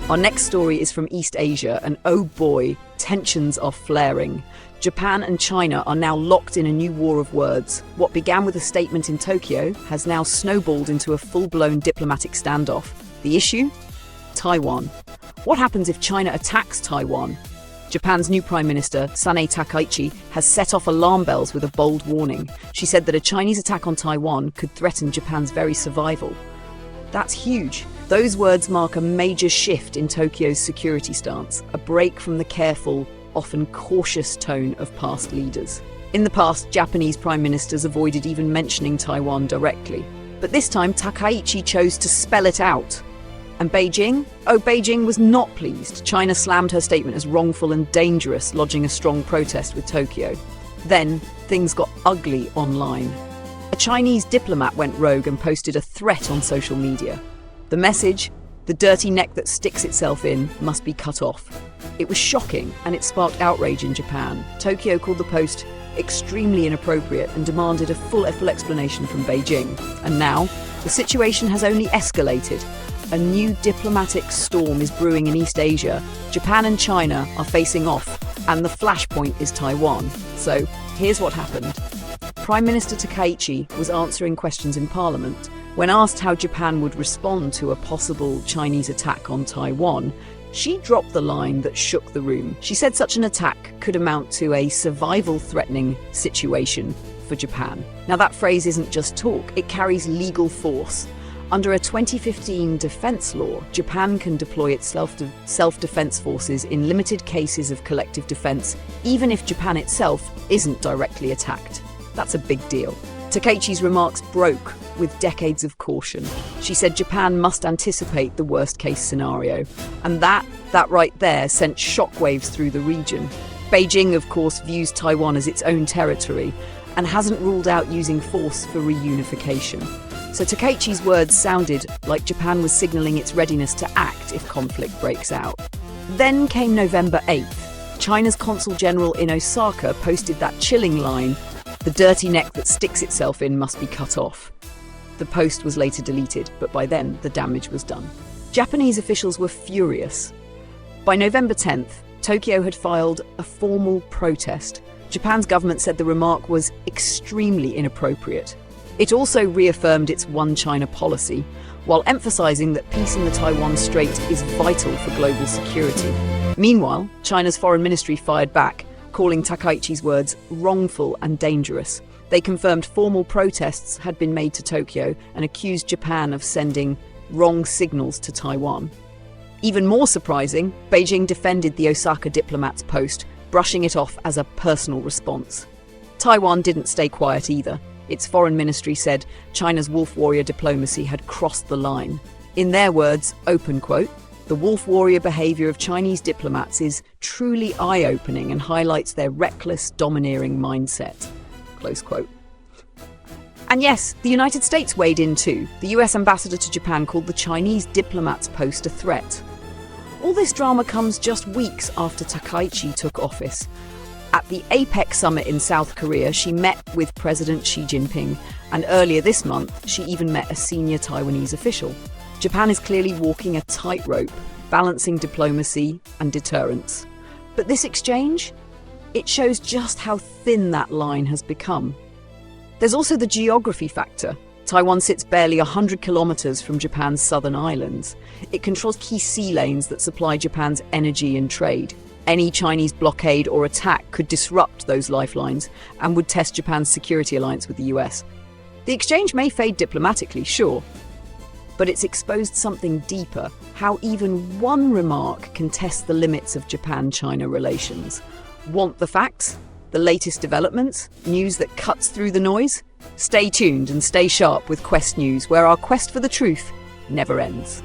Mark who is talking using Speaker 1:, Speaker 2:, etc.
Speaker 1: Our next story is from East Asia, and oh boy, tensions are flaring. Japan and China are now locked in a new war of words. What began with a statement in Tokyo has now snowballed into a full-blown diplomatic standoff. The issue? Taiwan. What happens if China attacks Taiwan? Japan's new Prime Minister, Sanei Takaichi, has set off alarm bells with a bold warning. She said that a Chinese attack on Taiwan could threaten Japan's very survival. That's huge. Those words mark a major shift in Tokyo's security stance, a break from the careful, often cautious tone of past leaders. In the past, Japanese prime ministers avoided even mentioning Taiwan directly. But this time, Takaichi chose to spell it out. And Beijing? Oh, Beijing was not pleased. China slammed her statement as wrongful and dangerous, lodging a strong protest with Tokyo. Then, things got ugly online. A Chinese diplomat went rogue and posted a threat on social media. The message, the dirty neck that sticks itself in, must be cut off. It was shocking, and it sparked outrage in Japan. Tokyo called the post extremely inappropriate and demanded a full explanation from Beijing. And now, the situation has only escalated. A new diplomatic storm is brewing in East Asia. Japan and China are facing off, and the flashpoint is Taiwan. So, here's what happened. Prime Minister Takaichi was answering questions in Parliament. When asked how Japan would respond to a possible Chinese attack on Taiwan, she dropped the line that shook the room. She said such an attack could amount to a survival-threatening situation for Japan. Now, that phrase isn't just talk, it carries legal force. Under a 2015 defense law, Japan can deploy its self-defense forces in limited cases of collective defense, even if Japan itself isn't directly attacked. That's a big deal. Takaichi's remarks broke with decades of caution. She said Japan must anticipate the worst-case scenario, and that right there sent shockwaves through the region. Beijing, of course, views Taiwan as its own territory and hasn't ruled out using force for reunification. So Takaichi's words sounded like Japan was signaling its readiness to act if conflict breaks out. Then came November 8th. China's Consul General in Osaka posted that chilling line, "The dirty neck that sticks itself in must be cut off." The post was later deleted, but by then the damage was done. Japanese officials were furious. By November 10th, Tokyo had filed a formal protest. Japan's government said the remark was extremely inappropriate. It also reaffirmed its One China policy, while emphasizing that peace in the Taiwan Strait is vital for global security. Meanwhile, China's foreign ministry fired back, calling Takaichi's words wrongful and dangerous. They confirmed formal protests had been made to Tokyo and accused Japan of sending wrong signals to Taiwan. Even more surprising, Beijing defended the Osaka diplomat's post, brushing it off as a personal response. Taiwan didn't stay quiet either. Its foreign ministry said China's wolf warrior diplomacy had crossed the line. In their words, open quote, "The wolf warrior behavior of Chinese diplomats is truly eye-opening and highlights their reckless, domineering mindset." Close quote. And yes, the United States weighed in too. The US ambassador to Japan called the Chinese diplomat's post a threat. All this drama comes just weeks after Takaichi took office. At the APEC summit in South Korea, she met with President Xi Jinping, and earlier this month, she even met a senior Taiwanese official. Japan is clearly walking a tightrope, balancing diplomacy and deterrence. But this exchange? It shows just how thin that line has become. There's also the geography factor. Taiwan sits barely 100 kilometers from Japan's southern islands. It controls key sea lanes that supply Japan's energy and trade. Any Chinese blockade or attack could disrupt those lifelines and would test Japan's security alliance with the US. The exchange may fade diplomatically, sure, but it's exposed something deeper, how even one remark can test the limits of Japan-China relations. Want the facts? The latest developments? News that cuts through the noise? Stay tuned and stay sharp with Quest News, where our quest for the truth never ends.